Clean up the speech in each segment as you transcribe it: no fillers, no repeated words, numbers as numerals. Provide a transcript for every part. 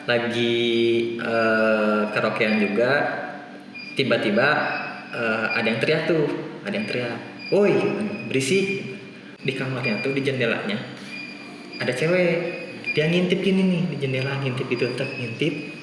lagi karaokean juga, tiba-tiba ada yang teriak tuh, "Woi, berisik!" Di kamarnya tuh di jendelanya ada cewek, dia ngintip gini nih di jendela, ngintip gitu, ngintip.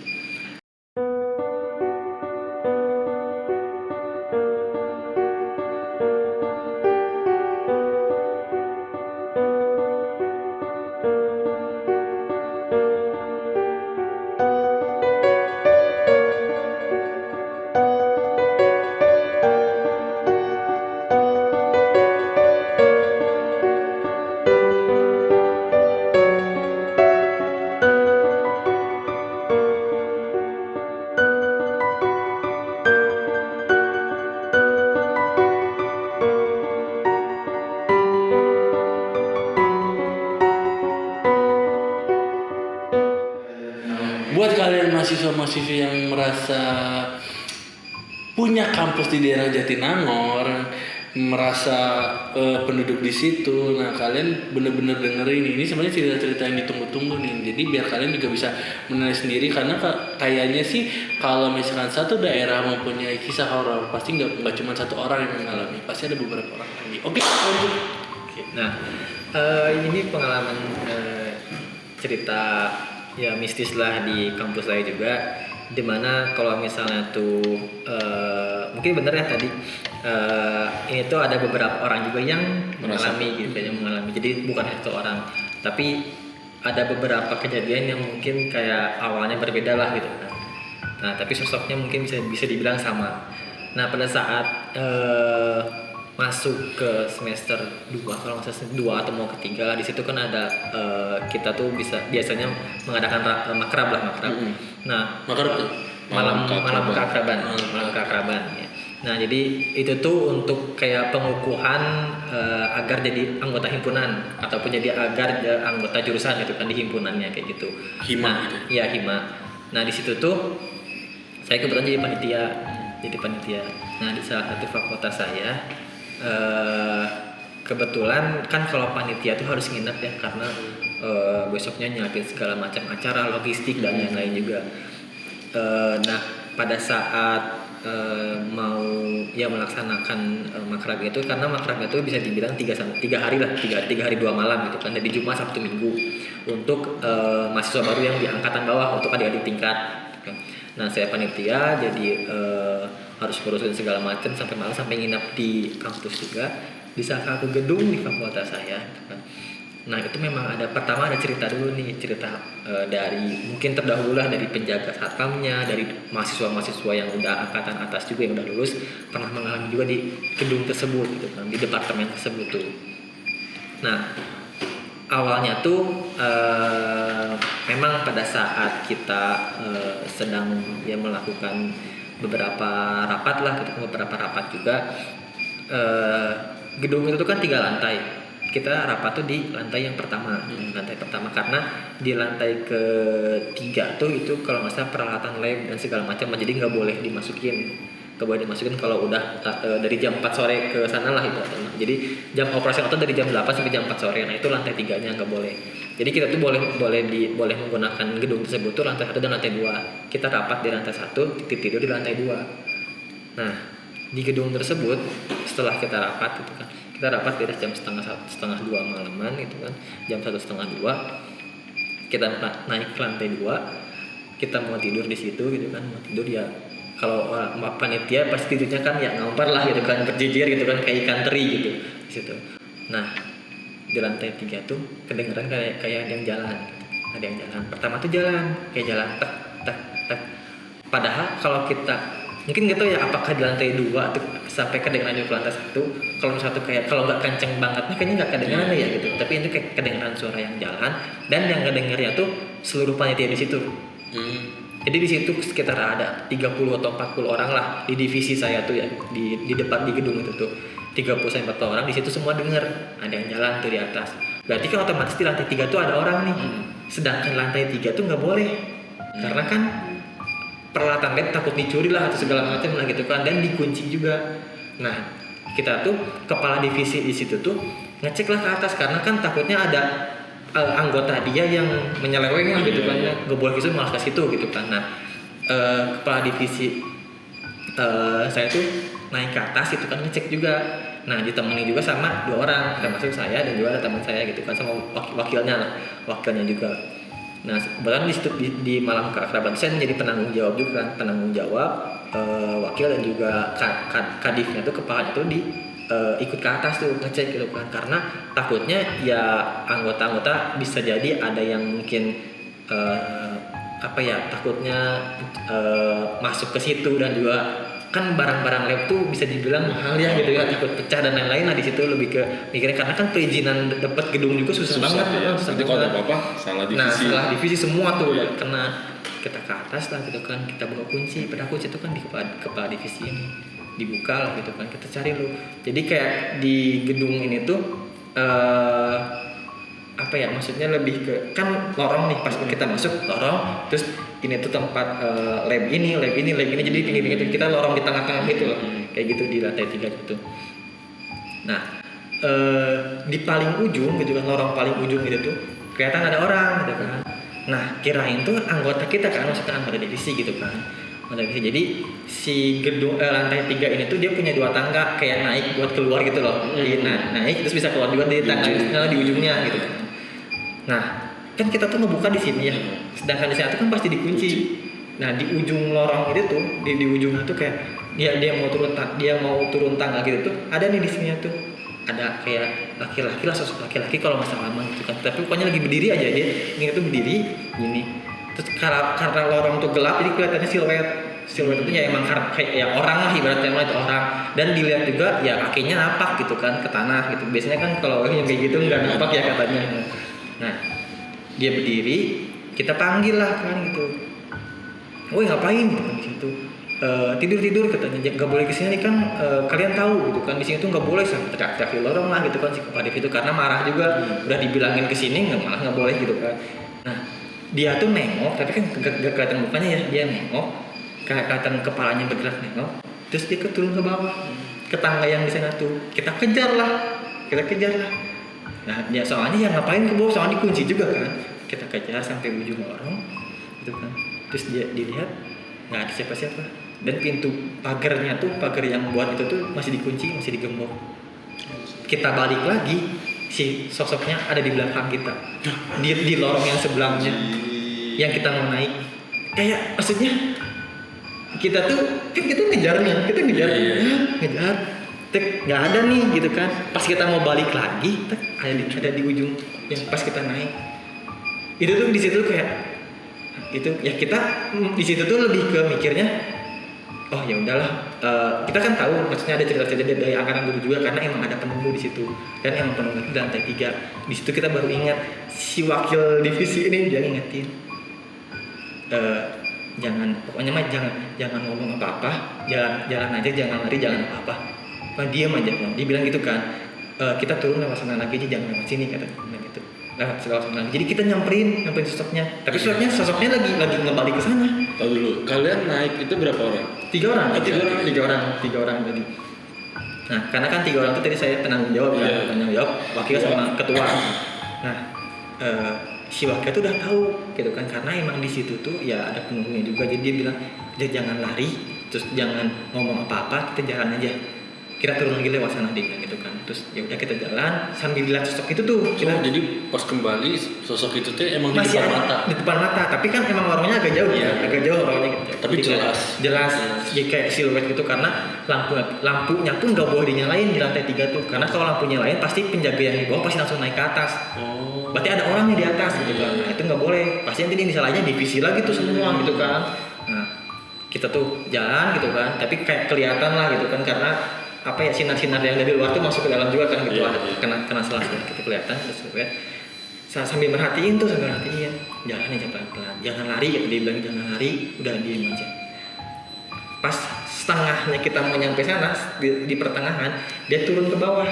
Buat kalian mahasiswa-mahasiswa yang merasa punya kampus di daerah Jatinangor, merasa penduduk di situ, nah kalian bener-bener dengerin ini sebenarnya cerita-cerita yang ditunggu-tunggu nih. Jadi biar kalian juga bisa menilai sendiri, karena kayaknya sih kalau misalkan satu daerah mempunyai kisah horor, pasti nggak cuma satu orang yang mengalami, pasti ada beberapa orang lagi. Oke, lanjut. Nah, ini pengalaman cerita ya mistis lah di kampus saya juga, dimana kalau misalnya tuh mungkin bener ya tadi ini tuh ada beberapa orang juga yang mengalami gitu, yang mengalami. Jadi bukan satu orang, tapi ada beberapa kejadian yang mungkin kayak awalnya berbeda lah gitu kan. Nah, tapi sosoknya mungkin bisa dibilang sama. Nah, pada saat masuk ke semester 2, kalau nggak salah 2 atau mau ketiga, di situ kan ada kita tuh biasanya mengadakan makrab. Nah, malam keakraban ya. Nah, jadi itu tuh untuk kayak pengukuhan agar jadi anggota himpunan ataupun jadi agar anggota jurusan gitu kan di himpunannya kayak gitu. Hima gitu. Iya, hima. Nah, di situ tuh saya kebetulan jadi panitia. Nah, di salah satu fakultas saya kebetulan kan kalau panitia tuh harus nginep ya, karena besoknya nyiapin segala macam acara, logistik dan lain-lain juga. Nah, pada saat mau ya melaksanakan makrab itu, karena makrab itu bisa dibilang 3 hari lah, 3 hari 2 malam gitu kan, dari Jumat Sabtu Minggu untuk mahasiswa baru yang di angkatan bawah, untuk adik-adik tingkat. Nah, saya panitia, jadi harus ngurusin segala macam sampai malam, sampai nginap di kampus juga di salah satu gedung di fakultas saya. Nah, itu memang pertama ada cerita dulu nih, cerita dari mungkin terdahulu lah dari penjaga satpamnya, dari mahasiswa-mahasiswa yang udah angkatan atas juga yang udah lulus pernah mengalami juga di gedung tersebut gitu kan, di departemen tersebut tuh. Nah, awalnya tuh memang pada saat kita sedang ya melakukan beberapa rapat juga, gedung itu kan 3 lantai. Kita rapat tuh di lantai yang pertama, karena di lantai ketiga tuh itu kalau nggak salah peralatan lab dan segala macam, jadi nggak boleh dimasukin kalau udah dari jam 4 sore ke sana lah itu. Jadi jam operasional itu dari jam 8 sampai jam 4 sore. Nah, itu lantai 3-nya nggak boleh. Jadi kita tuh boleh menggunakan gedung tersebut tuh lantai 1 dan lantai 2. Kita rapat di lantai 1, tidur di lantai 2. Nah, di gedung tersebut setelah kita rapat gitu kan. Kita rapat di jam setengah 2 malaman gitu kan. Jam 1:30 kita naik ke lantai 2. Kita mau tidur di situ gitu kan. Mau tidur ya, kalau panitia pasti tidurnya kan ya ngampar lah gitu kan, berjejer gitu kan, kayak ikan teri gitu di situ. Nah, di lantai 3 tuh kedengeran kayak ada yang jalan. Pertama tuh jalan tek tek tek. Padahal kalau kita mungkin nggak tahu ya apakah di lantai 2 tuh sampai kedengeran di lantai 1. Kalau nggak kenceng bangetnya kayaknya nggak kedengeran ya gitu. Tapi itu kayak kedengeran suara yang jalan, dan yang ngedengernya tuh seluruh panitia di situ. Jadi di situ sekitar ada 30 atau 40 orang lah di divisi saya tuh ya, di depan di gedung itu tuh 30-40 orang di situ, semua dengar ada yang jalan tuh di atas. Berarti kan otomatis di lantai 3 tuh ada orang nih. Sedangkan lantai 3 tuh nggak boleh. Karena kan peralatan lab takut dicuri lah atau segala macam lah gitu kan, dan dikunci juga. Nah, kita tuh kepala divisi di situ tuh ngecek lah ke atas, karena kan takutnya ada anggota dia yang menyeleweng lah gitu kan, nggak boleh gitu malah ke situ gitu kan. Nah kepala divisi saya tuh naik ke atas itu kan ngecek juga. Nah ditemani juga sama 2 orang, termasuk saya dan juga ada teman saya gitu kan, sama wakilnya juga. Nah kebetulan di situ di malam keakraban saya menjadi penanggung jawab juga kan, penanggung jawab wakil dan juga kadifnya tuh kepalanya tuh ikut ke atas tuh ngecek gitu kan, karena takutnya ya anggota-anggota bisa jadi ada yang mungkin takutnya masuk ke situ, dan juga kan barang-barang lab tuh bisa dibilang mahal ya gitu ya, takut pecah dan lain-lain. Nah di situ lebih ke mikirnya karena kan perizinan dapat gedung juga susah banget ya. Nanti kalau ada apa-apa salah divisi. Nah salah divisi semua tuh kena. Kita ke atas lah gitu kan, kita bawa kunci, pada kunci itu kan di kepala divisi ini dibuka lah gitu kan, kita cari lu. Jadi kayak di gedung ini tuh maksudnya lebih ke kan lorong nih, pas kita masuk lorong, terus ini tuh tempat lab ini, jadi pinggir-pinggir kita lorong di tengah-tengah gitu loh, kayak gitu di lantai 3 gitu. Nah di paling ujung gitu kan, lorong paling ujung itu tuh kelihatan ada orang gitu kan. Nah kirain tuh anggota kita kan, maksudnya anggota divisi gitu kan. Jadi si gedung lantai 3 ini tuh dia punya 2 tangga kayak naik buat keluar gitu loh. Naik terus bisa keluar juga di tangga di ujungnya gitu kan. Nah kan kita tuh ngebuka di sini ya, sedangkan di sana tuh kan pasti dikunci. Nah di ujung lorong itu tuh di ujung itu kayak dia mau turun tangga gitu tuh, ada nih di sini tuh ada kayak laki-laki lah, sosok laki-laki kalau nggak salah gitu kan, tapi pokoknya lagi berdiri aja dia, ini tuh berdiri gini. Terus karena lorong tuh gelap jadi kelihatannya siluet itu ya emang kayak ya orang lah, ibaratnya itu orang, dan dilihat juga ya kakinya napak gitu kan ke tanah gitu. Biasanya kan kalau yang kayak gitu nggak napak ya katanya. Nah dia berdiri, kita panggil lah kan gitu, woi ngapain gitu kan di situ. Tidur katanya, nggak boleh kesini kan, kalian tahu gitu kan di sini tuh nggak boleh, sampai teriak-teriak di lorong lah gitu kan si kepala itu, karena marah juga, udah dibilangin kesini malah nggak boleh gitu kan. Nah dia tuh nengok, tapi kan gak kelihatan mukanya ya, dia nengok, kelihatan kepalanya bergerak nengok, terus dia turun ke bawah ke tangga yang di sana tuh, kita kejar lah. Nah ya soalnya ya ngapain ke bawah, soalnya dikunci juga kan, kita kejar sampai ujung lorong gitu kan. Terus dia dilihat nggak ada siapa-siapa, dan pintu pagar yang buat itu tuh masih dikunci, masih digembok. Kita balik lagi, si sosoknya ada di belakang kita, di lorong yang sebelahnya yang kita mau naik. Kayak maksudnya kita tuh kan kita ngejar, nggak ada nih gitu kan. Pas kita mau balik lagi, ada di ujung yang pas kita naik. Itu tuh di situ kayak itu ya, kita di situ tuh lebih ke mikirnya, oh ya udahlah, kita kan tahu maksudnya ada cerita-cerita dari angkatan dulu juga, karena emang ada penunggu di situ, dan emang penunggu itu di lantai 3. Di situ kita baru ingat, si wakil divisi ini dia ngingetin, pokoknya mah jangan ngomong apa-apa, jalan aja, jangan lari, jangan apa-apa, diam aja. Dia bilang gitu kan, kita turun lewat sana lagi aja, jangan lewat sini katanya gitu. Lewat sana. Jadi kita nyamperin sosoknya, tapi sosoknya lagi ngebalik ke sana. Tahu dulu, kalian naik itu berapa orang? 3 orang tadi. Nah karena kan 3 orang itu tadi saya penanggung jawab kan, penanggung jawab, wakil sama ketua. Nah si wakil itu udah tahu gitu kan, karena emang di situ tuh ya ada penunggunya juga, jadi dia bilang jangan lari, terus jangan ngomong apa-apa, kita jalan aja, kita turun lagi lewat sana gitu kan. Terus ya udah kita jalan sambil lihat sosok itu tuh. Jadi pas kembali sosok itu tuh emang di depan mata, tapi kan emang warnanya agak jauh agak jauh orangnya gitu. Tapi jelas ya kayak siluet gitu, karena lampunya pun nggak boleh dinyalain di lantai 3 tuh, karena kalau lampunya nyalain pasti penjaga yang di bawah pasti langsung naik ke atas. Berarti ada orangnya di atas gitu kan. Nah itu nggak boleh, pasti nanti ini salahnya divisi lagi tuh semua gitu kan. Nah kita tuh jalan gitu kan, tapi kayak kelihatan lah gitu kan, karena sinar-sinar yang dari luar tuh masuk ke dalam juga kan gitu, kena selas-selas gitu kelihatan. Terus sambil merhatiin jalan aja pelan-pelan, jangan lari ya, dia bilang jangan lari, udah diem aja. Pas setengahnya kita mau nyampe sana, di pertengahan dia turun ke bawah,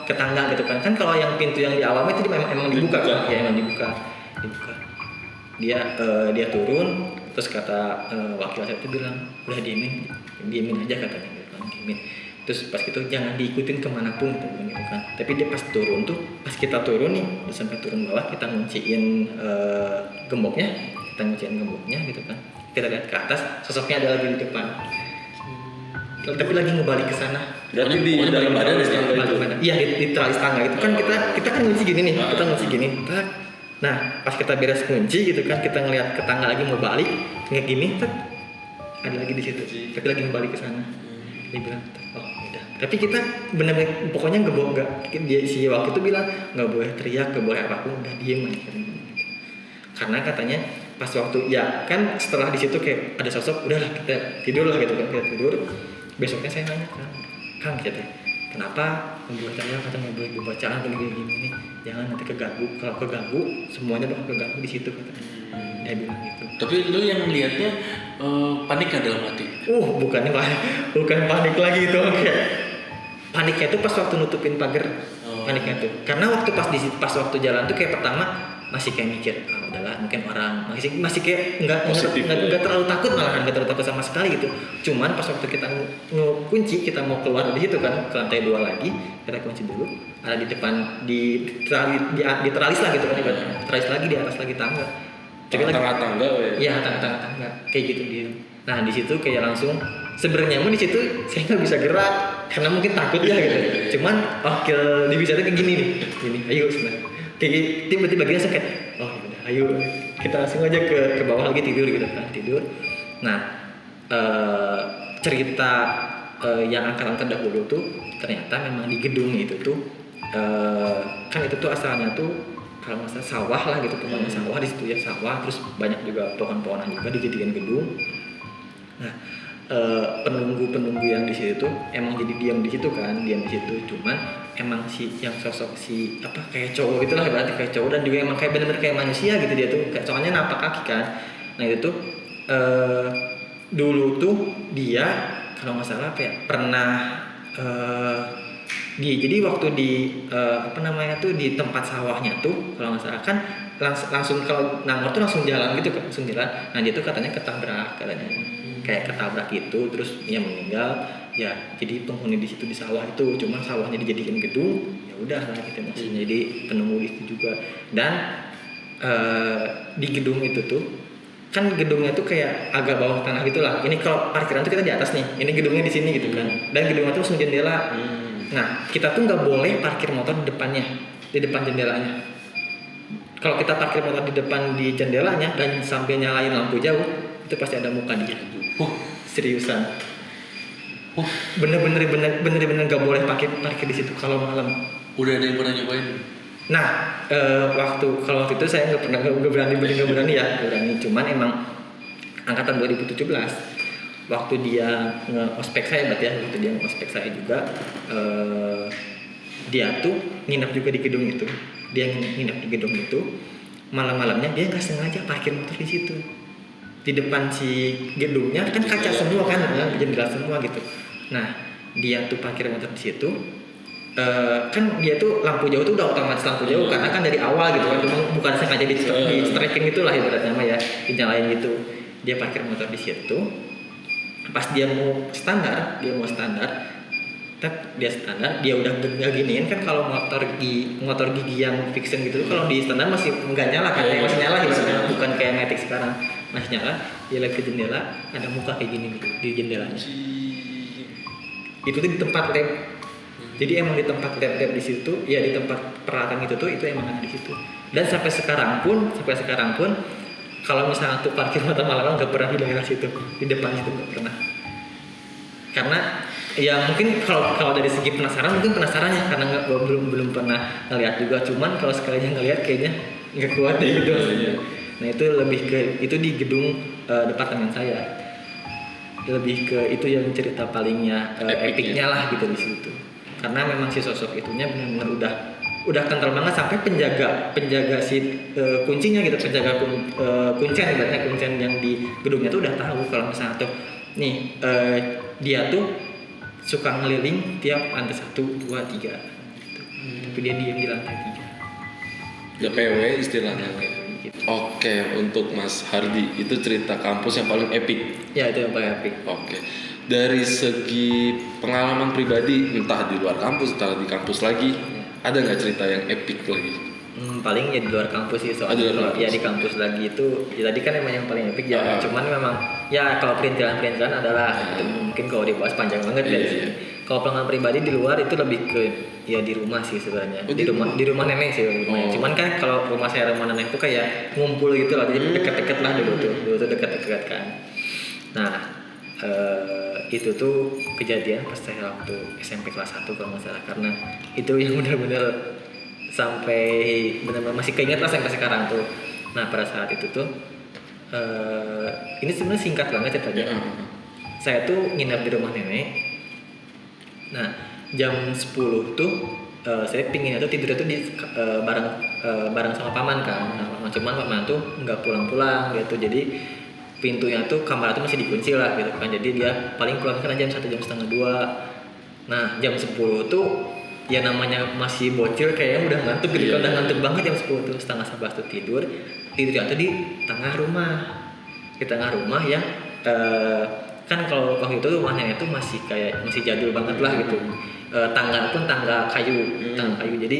ke tangga gitu kan. Kan kalau yang pintu yang di awal itu emang dibuka kan, ya emang dibuka. Dia turun, terus kata wakil saya itu bilang udah diemin aja katanya gitu kan, diemin. Terus pas gitu jangan diikutin kemanapun gitu, gitu kan. Tapi dia pas turun tuh, pas kita turun nih, udah sampai turun bawah kita ngunciin gemboknya gitu kan. Kita lihat ke atas, sosoknya ada lagi di depan. Tapi lagi ngebalik ke sana. Berarti di Pokoknya dalam badan teralis ya? tangga itu. Iya di teralis tangga itu kan kita kan ngunci gini nih, kita ngunci gini. Nah pas kita beres kunci gitu kan, kita ngelihat ke tangga lagi mau balik, kayak gini, ada lagi di situ. Tapi lagi mau balik ke sana. Dia bilang, oh udah. Tapi kita benar-benar pokoknya nggak dia si waktu itu bilang nggak boleh teriak, nggak boleh apapun, udah diem aja. Karena katanya pas waktu ya kan setelah di situ kayak ada sosok, udahlah kita tidur lah gitu kan, kita tidur. Besoknya saya nanya Kang gitu, kenapa membuat saya katanya boleh bacaan atau gini jangan nanti keganggu, kalau keganggu semuanya bakal keganggu di situ katanya. Dia bilang gitu. Tapi lu yang lihatnya panik nggak dalam hati? Bukan panik lagi itu, kayak paniknya itu pas waktu nutupin pagar. Paniknya tuh karena waktu pas waktu jalan tuh kayak pertama masih kayak mikir udahlah mungkin orang masih kayak nggak terlalu takut, malahan nggak terlalu takut sama sekali gitu. Cuman pas waktu kita ngekunci, kita mau keluar dari situ kan ke lantai 2 lagi, kita kunci dulu, ada di depan di teralis lah gitu kan, teralis lagi di atas lagi tangga. Tengah tangga Iya tangga kayak gitu dia. Nah di situ kayak langsung sebenarnya di situ saya nggak bisa gerak karena mungkin takut ya gitu. Cuman dia bisa kayak gini nih, gini ayo sebenarnya kayak tiba-tiba gini kayak oh yaudah ayo kita langsung aja ke bawah lagi tidur gitu kan, tidur. Nah cerita yang angkatan terdahulu tuh ternyata memang di gedung itu tuh kan itu tuh asalnya tuh kalau masalah sawah lah gitu, pembangunan sawah di situ ya, sawah, terus banyak juga pohon-pohonan juga dijadikan gedung. Nah penunggu yang di situ tuh emang jadi diam di situ kan, diam di situ. Cuman emang yang sosok kayak cowok itulah, berarti kayak cowok dan juga emang kayak bener-bener kayak manusia gitu dia tuh, kayak soalnya napak kaki kan. Nah itu tuh dulu tuh dia kalau nggak salah kayak pernah jadi waktu di di tempat sawahnya tuh kalau nggak salah kan langsung kalau Nangor tuh langsung jalan gitu kan, langsung jalan. Nah dia tuh katanya ketabrak katanya, kayak ketabrak gitu, terus dia meninggal ya. Jadi penghuni di situ di sawah itu, cuma sawahnya dijadikan gedung, ya udah lah gitu maksudnya. Jadi penunggu di situ juga. Dan di gedung itu tuh kan gedungnya tuh kayak agak bawah tanah gitulah. Ini kalau parkiran tuh kita di atas nih, ini gedungnya di sini gitu kan. Dan gedungnya tuh langsung jendela. Nah kita tuh nggak boleh parkir motor di depannya, di depan jendelanya. Kalau kita parkir motor di depan di jendelanya dan sambil nyalain lampu jauh, itu pasti ada muka dia. Seriusan. Bener-bener nggak boleh parkir di situ kalau malam. Udah ada yang pernah nyobain? Nah waktu itu saya nggak berani ya, cuman emang angkatan 2017 waktu dia nge-ospek saya, berarti ya waktu dia nge-ospek saya juga dia tuh nginap juga di gedung itu. Dia nginap di gedung itu, malam-malamnya dia nggak sengaja parkir motor di situ. Di depan si gedungnya kan kaca semua kan, jendela semua gitu. Nah dia tuh parkir motor di situ. Kan dia tuh lampu jauh tuh udah otomatis lampu jauh karena kan dari awal gitu kan, bukan sengaja di striking itulah ibaratnya mah ya, dinyalain gitu. Dia parkir motor di situ. Pas dia mau standar, dia udah giniin kan. Kalau motor gigi yang fiction gitu, kalau di standar masih nggak nyala kan, masih nyala gitu, bukan kayak Matic sekarang masih nyala. Dia lihat ke jendela, ada muka kayak gini gitu di jendelanya. Itu tuh di tempat lab. Jadi emang di tempat lab di situ, ya di tempat peralatan itu emang ada di situ. Dan sampai sekarang pun kalau misalnya tuh parkir motor malam nggak pernah di daerah situ, di depan situ nggak pernah. Karena ya mungkin kalau dari segi penasarannya karena belum pernah ngeliat juga. Cuman kalau sekalinya ngeliat kayaknya nggak kuat deh gitu. Nah itu lebih ke itu di gedung departemen saya. Lebih ke itu yang cerita palingnya epicnya lah gitu di situ. Karena memang si sosok itunya benar-benar udah kental banget sampai penjaga si kuncinya gitu, penjaga kuncian yang di gedungnya tuh udah tahu kalau misalnya tuh nih dia tuh suka ngeliling tiap lantai 1, 2, 3 gitu. Tapi dia diam di lantai 3. Ya PW istilahnya. Gitu. Oke, untuk Mas Hardi itu cerita kampus yang paling epic. Ya itu yang paling epic. Oke. Dari segi pengalaman pribadi, entah di luar kampus, entah di kampus lagi, ada nggak cerita yang epic lagi? Paling ya di luar kampus sih Di soalnya luar kalau ya kampus. di kampus lagi itu ya tadi kan emang yang paling epic ya cuman memang ya kalau perintilan adalah itu mungkin kalau dibahas panjang banget dari Iya, sini. iya. Kalau pengalaman pribadi di luar itu lebih ke ya di rumah sih sebenarnya. Oh, Di rumah nenek sih rumahnya. Oh. Cuman kan kalau rumah saya rumah nenek itu kayak ngumpul gitu lah jadi deket-deket lah dulu tuh deket-deket kan. Nah itu tuh kejadian pas saya waktu SMP kelas 1 kalau nggak salah karena itu yang benar-benar sampai benar-benar masih keinget lah sampai sekarang tuh. Nah pada saat itu tuh ini sebenarnya singkat banget ceritanya. Saya tuh nginep di rumah nenek. Nah jam 10 tuh saya pinginnya tuh tidur tuh di bareng sama paman kan. Nah, cuman paman tuh nggak pulang-pulang gitu jadi pintunya tuh kamar tuh masih dikunci lah gitu kan jadi dia paling pulang kan jam 1 jam setengah 2. Nah jam 10 tuh ya namanya masih bocil kayaknya udah ngantuk gitu kan udah ngantuk banget jam 10 tuh setengah 11 tuh tidurnya tuh di tengah rumah yang kan kalau waktu itu rumahnya itu masih jadul banget lah gitu. Tangga pun tangga kayu jadi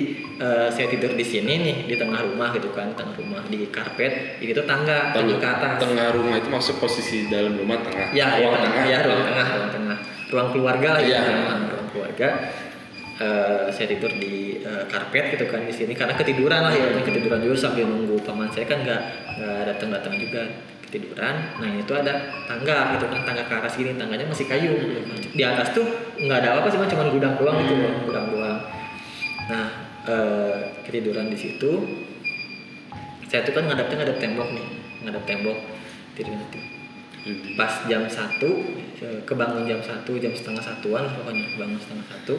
saya tidur di sini nih di tengah rumah gitu kan tengah rumah di karpet itu tangga ke atas. Tengah rumah itu maksud posisi dalam rumah tengah. Ruang tengah ruang keluarga lah Iya. ruang keluarga. Saya tidur di karpet gitu kan di sini karena ketiduran lah ya ketiduran juga sambil nunggu paman saya kan nggak datang juga ketiduran. Nah itu ada tangga gitu kan tangga ke atas gini tangganya masih kayu gitu kan. Di atas tuh nggak ada apa sih cuma gudang doang gitu gudang doang. Nah ketiduran di situ saya tuh kan ngadep tembok tidur nanti pas jam 1 kebangun jam 1 jam setengah 1-an pokoknya kebangun setengah 1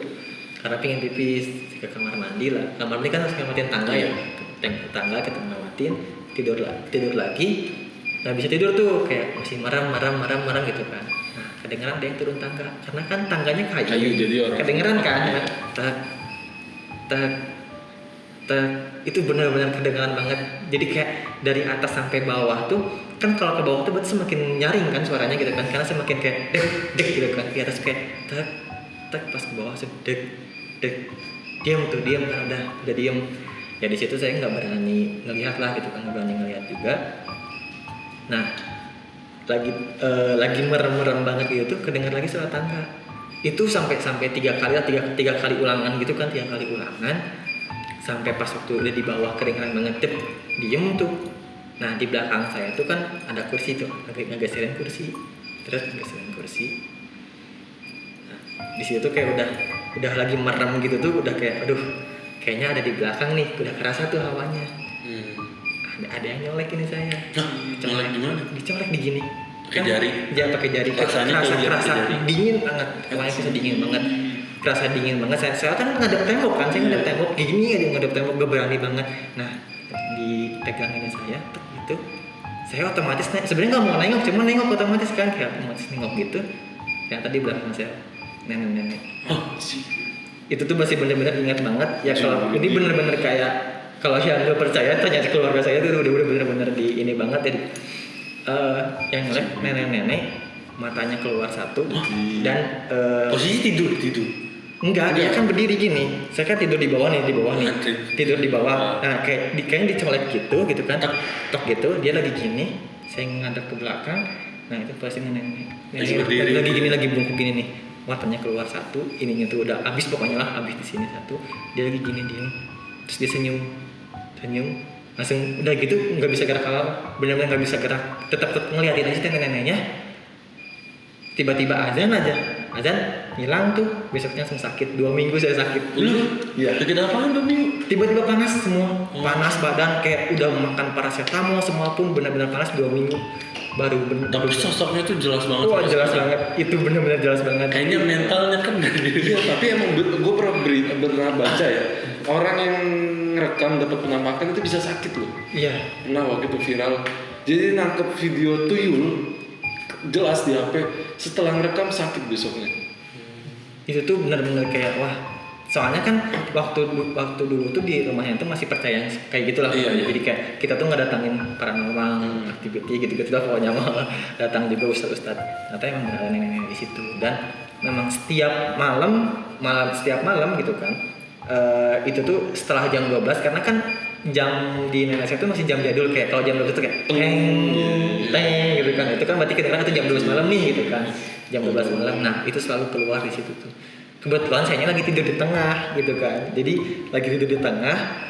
karena pengen pipis ke kamar mandi lah. Kamar mandi kan harus ngelewatin tangga ya tangga kita ngelewatin tidur lagi. Nah bisa tidur tuh kayak masih merem gitu kan. Nah kedengeran dia yang turun tangga karena kan tangganya kayu jadi orang kedengeran kan tak itu benar-benar kedengaran banget jadi kayak dari atas sampai bawah tuh kan kalau ke bawah tuh berarti semakin nyaring kan suaranya gitu kan karena semakin kayak dek gitu kan di atas kayak tak pas ke bawah sih dek diam kan udah diam ya di situ saya nggak berani ngelihat lah gitu kan nggak berani ngelihat juga. Nah lagi merem banget gitu tuh kedengar lagi suara tangga itu sampai 3 kali ulangan gitu kan 3 kali ulangan sampai pas waktu udah di bawah kedengeran banget diem tuh. Nah di belakang saya tuh kan ada kursi tuh ngegeserin kursi. Nah, di situ tuh kayak udah lagi merem gitu tuh udah kayak aduh kayaknya ada di belakang nih udah kerasa tuh hawanya. Ada yang nyolek ini saya. Nyolek gimana? Dicolek di gini. Pakai jari? Ya pakai jari. Kerasa dingin banget. Awalnya bisa dingin banget. Kerasa dingin banget. Saya kan ngadep tembok kan. Saya ngadep tembok gini aja ngadep tembok gak berani banget. Nah dipegangin saya itu. Saya otomatis sebenarnya nggak mau nengok, cuma nengok otomatis kan kayak otomatis nengok gitu. Yang tadi belakang saya nenek. Itu tuh masih benar-benar ingat banget. Ya kalau ini benar-benar kayak kalau yang nggak percaya ternyata keluarga saya tuh udah benar-benar di ini banget jadi yang ngeliat nenek matanya keluar satu dan posisi tidur enggak dia kan berdiri gini saya kan tidur di bawah nih tidur di bawah nah kayaknya dicolek gitu kan tok gitu dia lagi gini saya ngadep ke belakang nah itu pasti nenek lagi bungkuk gini nih matanya keluar satu ininya tuh udah habis pokoknya lah habis di sini satu dia lagi gini diem terus dia senyum langsung udah gitu nggak bisa gerak apa benar-benar nggak bisa gerak tetap ngeliatin aja neneknya tiba-tiba azan hilang tuh besoknya langsung sakit 2 minggu saya sakit iya sakit apaan 2 minggu tiba-tiba panas semua panas badan kayak udah makan paracetamol semua pun benar-benar panas 2 minggu baru tapi sosoknya tuh jelas banget. Wah jelas banget, itu benar-benar jelas banget. Kayaknya mentalnya kan iya, tapi emang gue pernah baca ya orang yang ngerekam dapat penampakan itu bisa sakit loh. Iya. Nah waktu itu viral, jadi nangkep video tuyul jelas di HP, setelah ngerekam sakit besoknya. Itu tuh benar-benar kayak wah Soalnya kan waktu dulu tuh di rumahnya tuh masih percaya kayak gitulah. Iya. Jadi kayak kita tuh nggak datangin paranormal, activity gitu-gitu lah pokoknya mah. Datang juga ustad-ustad. Ternyata emang ada nenek-nenek di situ. Dan memang setiap malam gitu kan. Itu tuh setelah jam 12 karena kan jam di nenek saya tuh masih jam jadul, kayak kalau jam 12 itu kayak teng gitu kan. Itu kan berarti kedengeran itu jam 12 malam nih gitu kan. Jam 12 malam. Nah, itu selalu keluar di situ tuh. Kebetulan saya lagi tidur di tengah gitu kan. Jadi lagi tidur di tengah,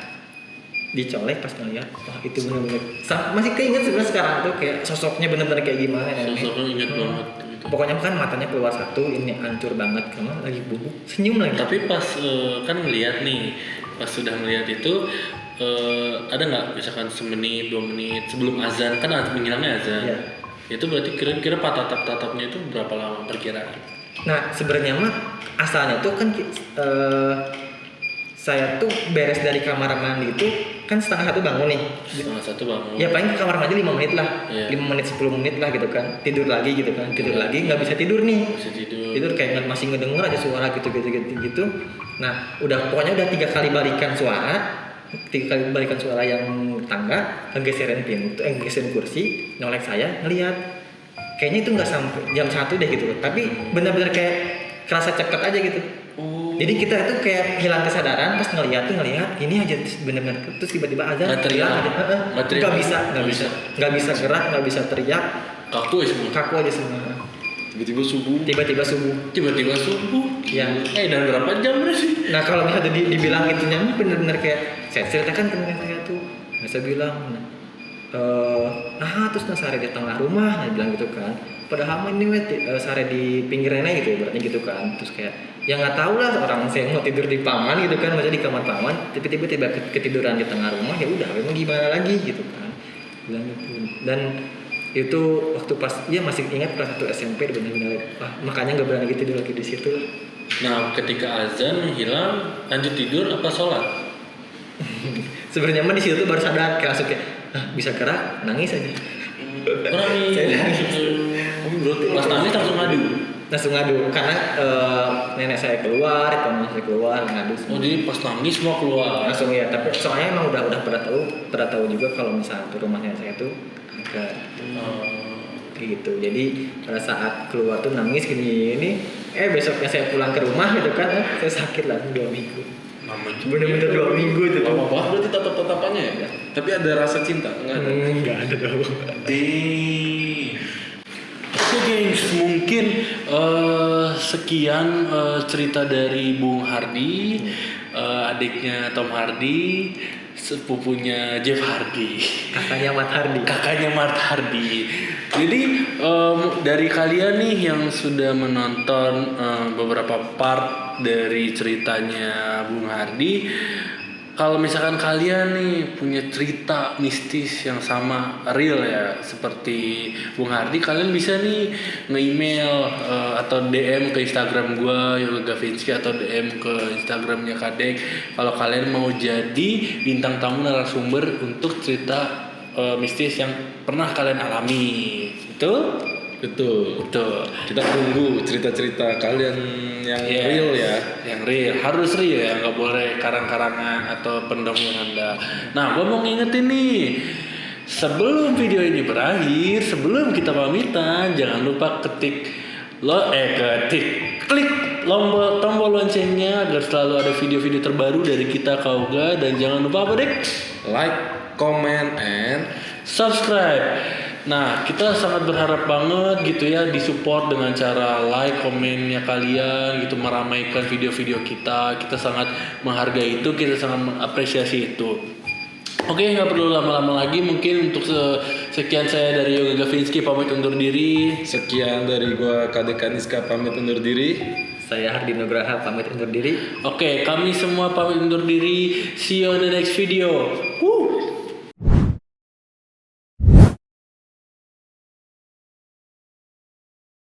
dicolek pas ngeliat, wah itu benar-benar masih keinget sebenarnya sekarang tuh kayak sosoknya benar-benar kayak gimana nenek. Sosoknya ingat banget gitu. Pokoknya kan matanya keluar satu, ini hancur banget karena lagi bubuk, senyum lagi. Tapi pas kan ngeliat nih, pas sudah ngeliat itu ada nggak misalkan semenit 2 menit sebelum azan, kan menghilangnya azan. Iya. Itu berarti kira-kira tatap-tatapnya itu berapa lama perkiraan? Nah sebenarnya mah asalnya tuh kan saya tuh beres dari kamar mandi itu kan 1:30 bangun nih. Setengah 1 bangun. Ya paling ke kamar mandi 5 menit lah, Iya. 5 menit 10 menit lah gitu kan. Tidur lagi gitu kan, tidur lagi nggak bisa tidur nih. Bisa tidur. Tidur kayak masih ngedenger aja suara gitu. Nah udah pokoknya udah 3 kali balikan suara yang tangga, ngegeserin pintu, ngegeserin kursi, nyolek saya ngelihat. Kayaknya itu nggak sampai jam 1 deh gitu, tapi benar-benar kayak kerasa cepet aja gitu. Oh. Jadi kita itu kayak hilang kesadaran pas ngelihat ini aja benar-benar terus tiba-tiba azan Nggak teriak. hilang aja. Nggak teriak. Nggak bisa gerak, nggak bisa teriak, Kaku ya semua. kaku aja semua. Tiba-tiba subuh. Tiba-tiba subuh. Tiba-tiba subuh. Iya. Dan berapa jam sih? Nah kalau misalnya dibilang itunya benar-benar kayak saya ceritakan ke nenek saya tuh, saya bilang, terus sare di tengah rumah, dia bilang gitu kan. Padahal ini sare di pinggir nenek gitu, berarti gitu kan. Terus kayak ya nggak tahu lah, orang saya mau tidur di paman gitu kan, maksudnya di kamar paman, tiba-tiba ketiduran di tengah rumah, ya udah, memang gimana lagi gitu kan. Bilang gitu. Dan itu waktu pas dia masih ingat kelas 1 SMP benar-benar makanya nggak berani tidur lagi di situ. Nah, ketika azan menghilang, lanjut tidur apa sholat? Sebenarnya mah di situ tuh baru sadar kayak langsung kayak bisa gerak, nangis aja. Nangis. Pas nangis langsung ngadu. Karena nenek saya keluar, teman saya keluar ngadu semua. Oh, jadi pas nangis mau keluar. Langsung ya, tapi soalnya emang udah pernah tahu juga kalau misalnya tuh rumahnya saya tuh agak gitu. Jadi pada saat keluar tuh nangis gini, besoknya saya pulang ke rumah gitu kan, saya sakit lah 2 minggu. Bener-bener 2 minggu itu. Lama banget berarti tatap-tatapannya ya? Tapi ada rasa cinta? Enggak ada dong. Oke gengs, mungkin sekian cerita dari Bung Hardy, adiknya Tom Hardy, sepupunya Jeff Hardy, Kakaknya Matt Hardy. Jadi dari kalian nih yang sudah menonton beberapa part dari ceritanya Bung Hardy, kalau misalkan kalian nih punya cerita mistis yang sama real ya seperti Bung Hardy, kalian bisa nih nge-email atau DM ke Instagram gua Yoga Gavinsky atau DM ke Instagramnya Kadek kalau kalian mau jadi bintang tamu narasumber untuk cerita mistis yang pernah kalian alami. Betul. Kita tunggu cerita-cerita kalian yang real ya. Yang real, harus real ya, nggak boleh karang-karangan atau pendongeng Anda. Nah, gue mau ngingetin nih, sebelum video ini berakhir, sebelum kita pamitan, jangan lupa klik tombol loncengnya agar selalu ada video-video terbaru dari kita Kauga, dan jangan lupa apa Dek? Like, comment, and Subscribe. Nah, kita sangat berharap banget gitu ya disupport dengan cara like, komennya kalian gitu, meramaikan video-video kita. Kita sangat menghargai itu, kita sangat mengapresiasi itu. Oke, nggak perlu lama-lama lagi. Mungkin untuk sekian saya dari Yoga Gavinsky pamit undur diri. sekian dari gua Kadek Kaniska pamit undur diri. Saya Hardy Nugraha pamit undur diri. Oke, kami semua pamit undur diri. See you on the next video. Woo!